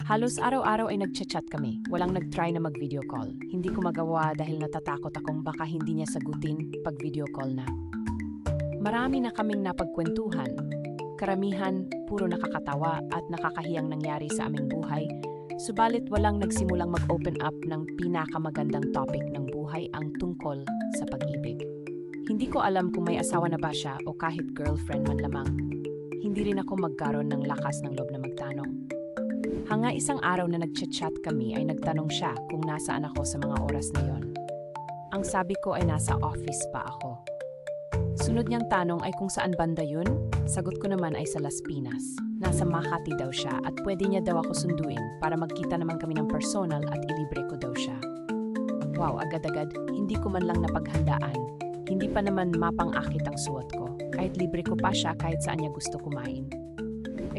Halos araw-araw ay nagchat-chat kami. Walang nag-try na mag-video call. Hindi ko magawa dahil natatakot akong baka hindi niya sagutin pag video call na. Marami na kaming napagkwentuhan. Karamihan, puro nakakatawa at nakakahiyang nangyari sa aming buhay. Subalit walang nagsimulang mag-open up ng pinakamagandang topic ng buhay ang tungkol sa pag-ibig. Hindi ko alam kung may asawa na ba siya o kahit girlfriend man lamang. Hindi rin ako magkaroon ng lakas ng loob na magtanong. Hanga isang araw na nagchat-chat kami ay nagtanong siya kung nasaan ako sa mga oras na yon. Ang sabi ko ay nasa office pa ako. Sunod niyang tanong ay kung saan banda yun? Sagot ko naman ay sa Las Pinas. Nasa Makati daw siya at pwede niya daw ako sunduin para magkita naman kami ng personal at ilibre ko daw siya. Wow, agad-agad, hindi ko man lang napaghandaan. Hindi pa naman mapang-akit ang suot ko. Kahit libre ko pa siya kahit saan niya gusto kumain.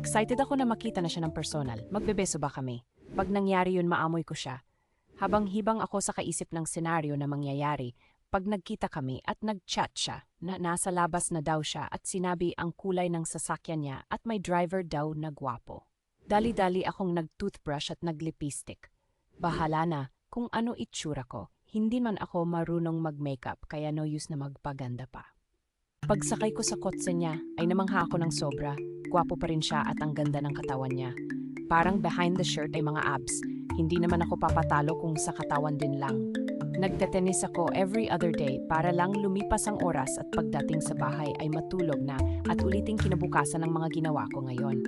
Excited ako na makita na siya ng personal. Magbebeso ba kami? Pag nangyari yun, maamoy ko siya. Habang hibang ako sa kaisip ng senaryo na mangyayari, pag nagkita kami at nag-chat siya na nasa labas na daw siya at sinabi ang kulay ng sasakyan niya at may driver daw na gwapo. Dali-dali akong nag-toothbrush at nag-lipstick. Bahala na kung ano itsura ko. Hindi man ako marunong mag-makeup kaya no use na magpaganda pa. Pagsakay ko sa kotse niya ay namangha ako ng sobra. Gwapo pa rin siya at ang ganda ng katawan niya. Parang behind the shirt ay mga abs. Hindi naman ako papatalo kung sa katawan din lang. Nagtetenis ako every other day para lang lumipas ang oras at pagdating sa bahay ay matulog na at uliting kinabukasan ng mga ginawa ko ngayon.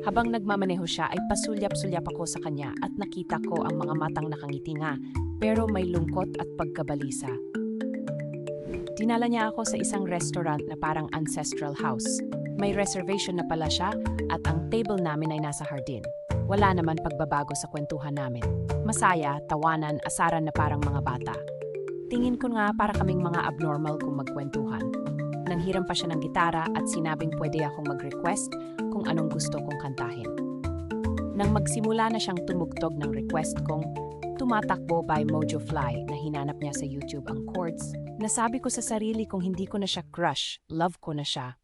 Habang nagmamaneho siya ay pasulyap-sulyap ako sa kanya at nakita ko ang mga matang nakangiti nga pero may lungkot at pagkabalisa. Dinala niya ako sa isang restaurant na parang ancestral house. May reservation na pala siya at ang table namin ay nasa hardin. Wala naman pagbabago sa kwentuhan namin. Masaya, tawanan, asaran na parang mga bata. Tingin ko nga para kaming mga abnormal kung magkwentuhan. Nanghiram pa siya ng gitara at sinabing pwede akong mag-request kung anong gusto kong kantahin. Nang magsimula na siyang tumugtog ng request kong Tumatakbo by Mojo Fly na hinanap niya sa YouTube ang chords, nasabi ko sa sarili kung hindi ko na siya crush, love ko na siya.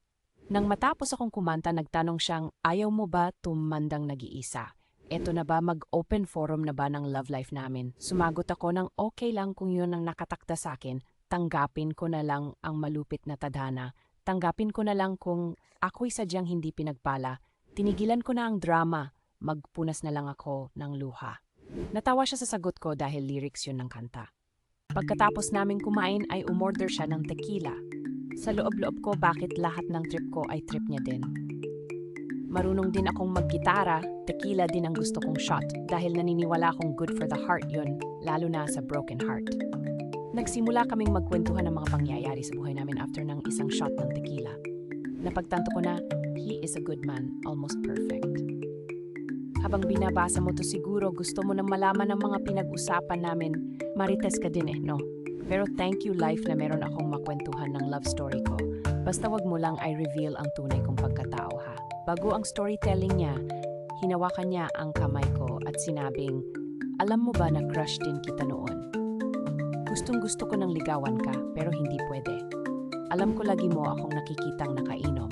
Nang matapos akong kumanta, nagtanong siyang, ayaw mo ba tumandang nag-iisa? Eto na ba, mag-open forum na ba ng love life namin? Sumagot ako ng okay lang kung yun ang nakatakda sa akin, tanggapin ko na lang ang malupit na tadhana. Tanggapin ko na lang kung ako'y sadyang hindi pinagpala. Tinigilan ko na ang drama, magpunas na lang ako ng luha. Natawa siya sa sagot ko dahil lyrics yun ng kanta. Pagkatapos naming kumain ay umorder siya ng tequila. Sa loob-loob ko bakit lahat ng trip ko ay trip niya din. Marunong din akong maggitara, tequila din ang gusto kong shot dahil naniniwala akong good for the heart yun, lalo na sa broken heart. Nagsimula kaming magkwentuhan ng mga pangyayari sa buhay namin after ng isang shot ng tequila. Napagtanto ko na, he is a good man, almost perfect. Habang binabasa mo to siguro gusto mo nang malaman ng mga pinag-usapan namin, marites ka din no? Pero thank you life na meron akong makwentuhan ng love story ko. Basta wag mo lang ay reveal ang tunay kong pagkatao ha. Bago ang storytelling niya, hinawakan niya ang kamay ko at sinabing, alam mo ba na crush din kita noon? Gustong gusto ko nang ligawan ka pero hindi pwede. Alam ko lagi mo akong nakikitang nakainom.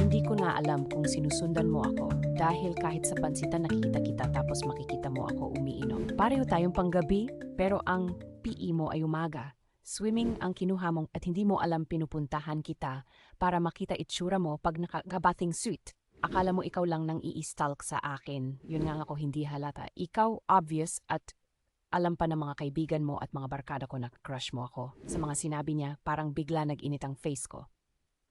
Hindi ko na alam kung sinusundan mo ako dahil kahit sa pansitan nakikita kita tapos makikita mo ako umiinom. Pareho tayong panggabi pero ang PE mo ay umaga. Swimming ang kinuha mong at hindi mo alam pinupuntahan kita para makita itsura mo pag naka-bathing suit. Akala mo ikaw lang nang i-stalk sa akin. Yun nga ako hindi halata. Ikaw obvious at alam pa ng mga kaibigan mo at mga barkada ko na crush mo ako. Sa mga sinabi niya parang bigla nag-init ang face ko.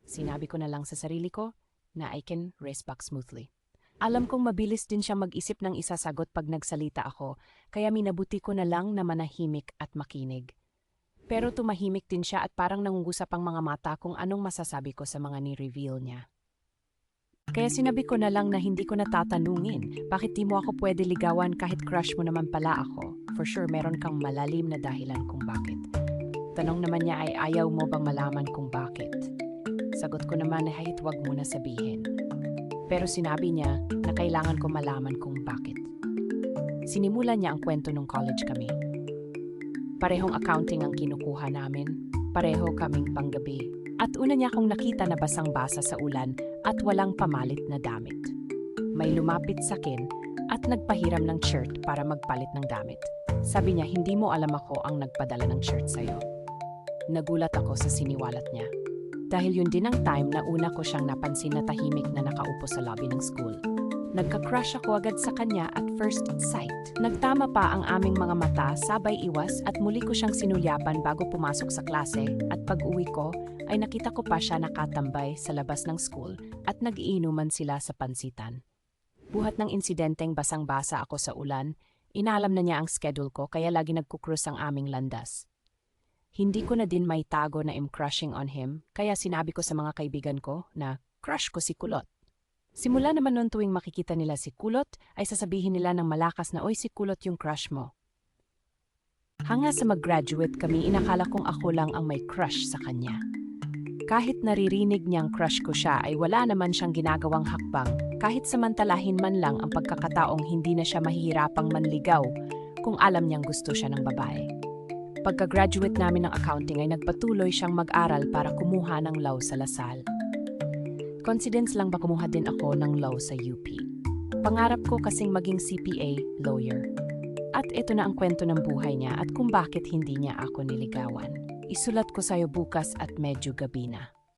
Sinabi ko na lang sa sarili ko na I can race back smoothly. Alam kong mabilis din siya mag-isip ng isasagot pag nagsalita ako, kaya minabuti ko na lang na manahimik at makinig. Pero tumahimik din siya at parang nangungusap ang mga mata kung anong masasabi ko sa mga ni-reveal niya. Kaya sinabi ko na lang na hindi ko natatanungin, bakit di mo ako pwede ligawan kahit crush mo naman pala ako? For sure, meron kang malalim na dahilan kung bakit. Tanong naman niya ay ayaw mo bang malaman kung bakit? Sagot ko naman ay kahit wag mo na sabihin. Pero sinabi niya na kailangan ko malaman kung bakit. Sinimulan niya ang kwento nung college kami. Parehong accounting ang kinukuha namin, pareho kaming panggabi. At una niya akong nakita na basang-basa sa ulan at walang pamalit na damit. May lumapit sa akin at nagpahiram ng shirt para magpalit ng damit. Sabi niya, hindi mo alam ako ang nagpadala ng shirt sa'yo. Nagulat ako sa siniwalat niya. Dahil yun din ang time na una ko siyang napansin na tahimik na nakaupo sa lobby ng school. Nagka-crush ako agad sa kanya at first sight. Nagtama pa ang aming mga mata, sabay iwas at muli ko siyang sinulyapan bago pumasok sa klase at pag-uwi ko ay nakita ko pa siya nakatambay sa labas ng school at nag-iinuman sila sa pansitan. Buhat ng insidenteng basang-basa ako sa ulan, inalam na niya ang schedule ko kaya lagi nagkukrus ang aming landas. Hindi ko na din may tago na I'm crushing on him kaya sinabi ko sa mga kaibigan ko na crush ko si Kulot. Simula naman noon tuwing makikita nila si Kulot, ay sasabihin nila ng malakas na, "Oy, si Kulot yung crush mo." Hanga sa mag-graduate kami, inakala kong ako lang ang may crush sa kanya. Kahit naririnig niyang crush ko siya, ay wala naman siyang ginagawang hakbang, kahit samantalahin man lang ang pagkakataong hindi na siya mahihirapang manligaw kung alam niyang gusto siya ng babae. Pagka-graduate namin ng accounting ay nagpatuloy siyang mag-aral para kumuha ng law sa Lasal. Coincidence lang ba kumuha din ako ng law sa UP? Pangarap ko kasing maging CPA, lawyer. At ito na ang kwento ng buhay niya at kung bakit hindi niya ako niligawan. Isulat ko sa'yo bukas at medyo gabi na.